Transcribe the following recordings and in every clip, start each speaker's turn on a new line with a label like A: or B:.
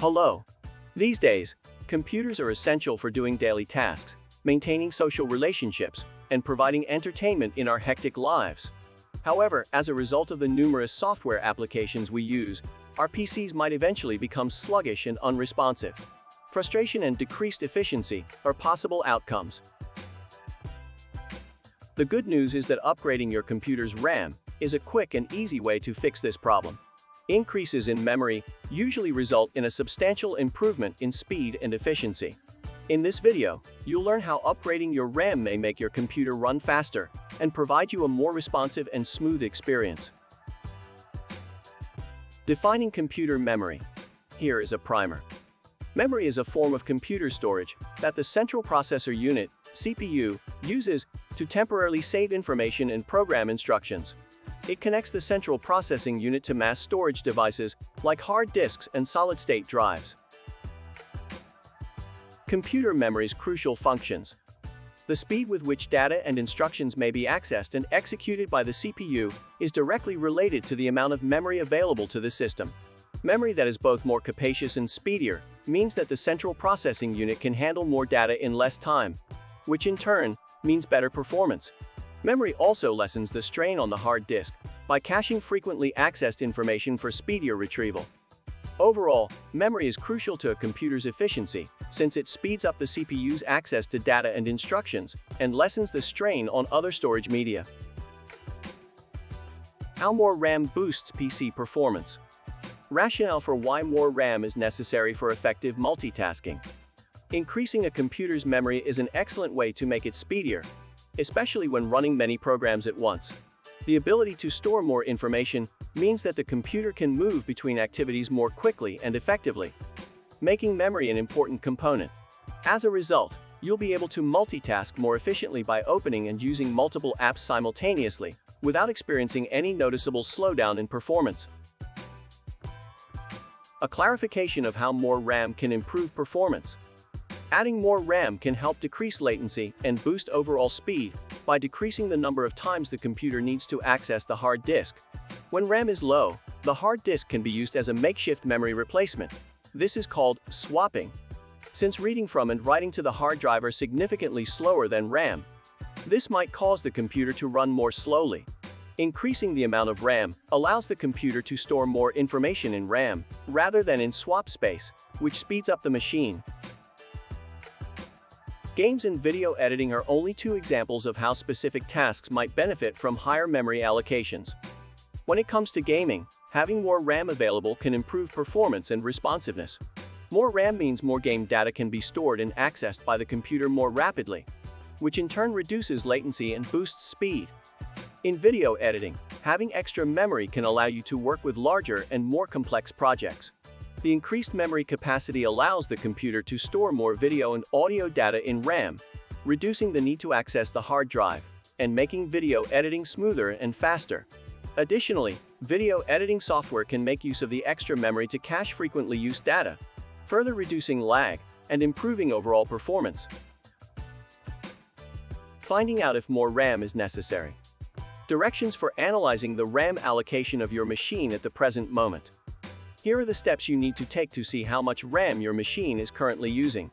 A: Hello. These days, computers are essential for doing daily tasks, maintaining social relationships, and providing entertainment in our hectic lives. However, as a result of the numerous software applications we use, our PCs might eventually become sluggish and unresponsive. Frustration and decreased efficiency are possible outcomes. The good news is that upgrading your computer's RAM is a quick and easy way to fix this problem. Increases in memory usually result in a substantial improvement in speed and efficiency. In this video, you'll learn how upgrading your RAM may make your computer run faster and provide you a more responsive and smooth experience. Defining computer memory. Here is a primer. Memory is a form of computer storage that the central processor unit, CPU, uses to temporarily save information and program instructions. It connects the central processing unit to mass storage devices like hard disks and solid-state drives. Computer memory's crucial functions. The speed with which data and instructions may be accessed and executed by the CPU is directly related to the amount of memory available to the system. Memory that is both more capacious and speedier means that the central processing unit can handle more data in less time, which in turn means better performance. Memory also lessens the strain on the hard disk by caching frequently accessed information for speedier retrieval. Overall, memory is crucial to a computer's efficiency since it speeds up the CPU's access to data and instructions and lessens the strain on other storage media. How more RAM boosts PC performance. Rationale for why more RAM is necessary for effective multitasking. Increasing a computer's memory is an excellent way to make it speedier, especially when running many programs at once. The ability to store more information means that the computer can move between activities more quickly and effectively, making memory an important component. As a result, you'll be able to multitask more efficiently by opening and using multiple apps simultaneously, without experiencing any noticeable slowdown in performance. A clarification of how more RAM can improve performance. Adding more RAM can help decrease latency and boost overall speed by decreasing the number of times the computer needs to access the hard disk. When RAM is low, the hard disk can be used as a makeshift memory replacement. This is called swapping. Since reading from and writing to the hard drive are significantly slower than RAM, this might cause the computer to run more slowly. Increasing the amount of RAM allows the computer to store more information in RAM rather than in swap space, which speeds up the machine. Games and video editing are only two examples of how specific tasks might benefit from higher memory allocations. When it comes to gaming, having more RAM available can improve performance and responsiveness. More RAM means more game data can be stored and accessed by the computer more rapidly, which in turn reduces latency and boosts speed. In video editing, having extra memory can allow you to work with larger and more complex projects. The increased memory capacity allows the computer to store more video and audio data in RAM, reducing the need to access the hard drive, and making video editing smoother and faster. Additionally, video editing software can make use of the extra memory to cache frequently used data, further reducing lag and improving overall performance. Finding out if more RAM is necessary. Directions for analyzing the RAM allocation of your machine at the present moment. Here are the steps you need to take to see how much RAM your machine is currently using.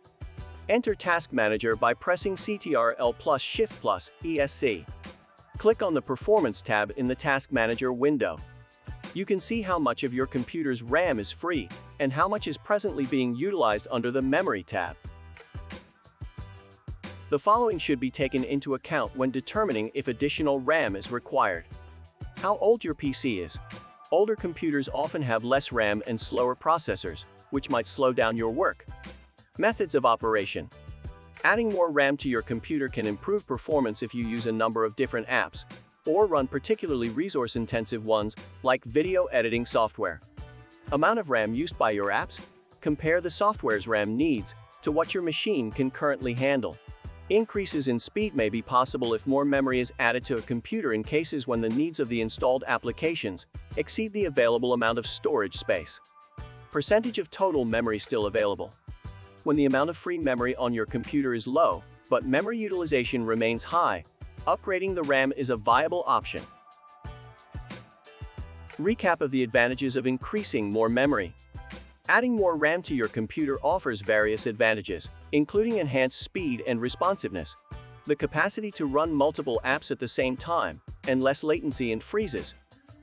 A: Enter Task Manager by pressing CTRL+Shift+ESC. Click on the Performance tab in the Task Manager window. You can see how much of your computer's RAM is free and how much is presently being utilized under the Memory tab. The following should be taken into account when determining if additional RAM is required. How old your PC is. Older computers often have less RAM and slower processors, which might slow down your work. Methods of operation. Adding more RAM to your computer can improve performance if you use a number of different apps, or run particularly resource-intensive ones like video editing software. Amount of RAM used by your apps. Compare the software's RAM needs to what your machine can currently handle. Increases in speed may be possible if more memory is added to a computer in cases when the needs of the installed applications exceed the available amount of storage space. Percentage of total memory still available. When the amount of free memory on your computer is low, but memory utilization remains high, upgrading the RAM is a viable option. Recap of the advantages of increasing more memory. Adding more RAM to your computer offers various advantages, including enhanced speed and responsiveness, the capacity to run multiple apps at the same time, and less latency and freezes.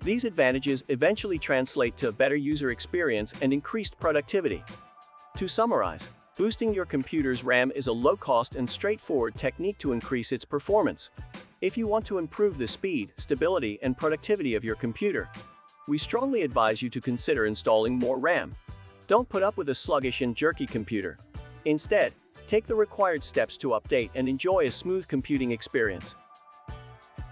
A: These advantages eventually translate to a better user experience and increased productivity. To summarize, boosting your computer's RAM is a low-cost and straightforward technique to increase its performance. If you want to improve the speed, stability, and productivity of your computer, we strongly advise you to consider installing more RAM. Don't put up with a sluggish and jerky computer. Instead, take the required steps to update and enjoy a smooth computing experience.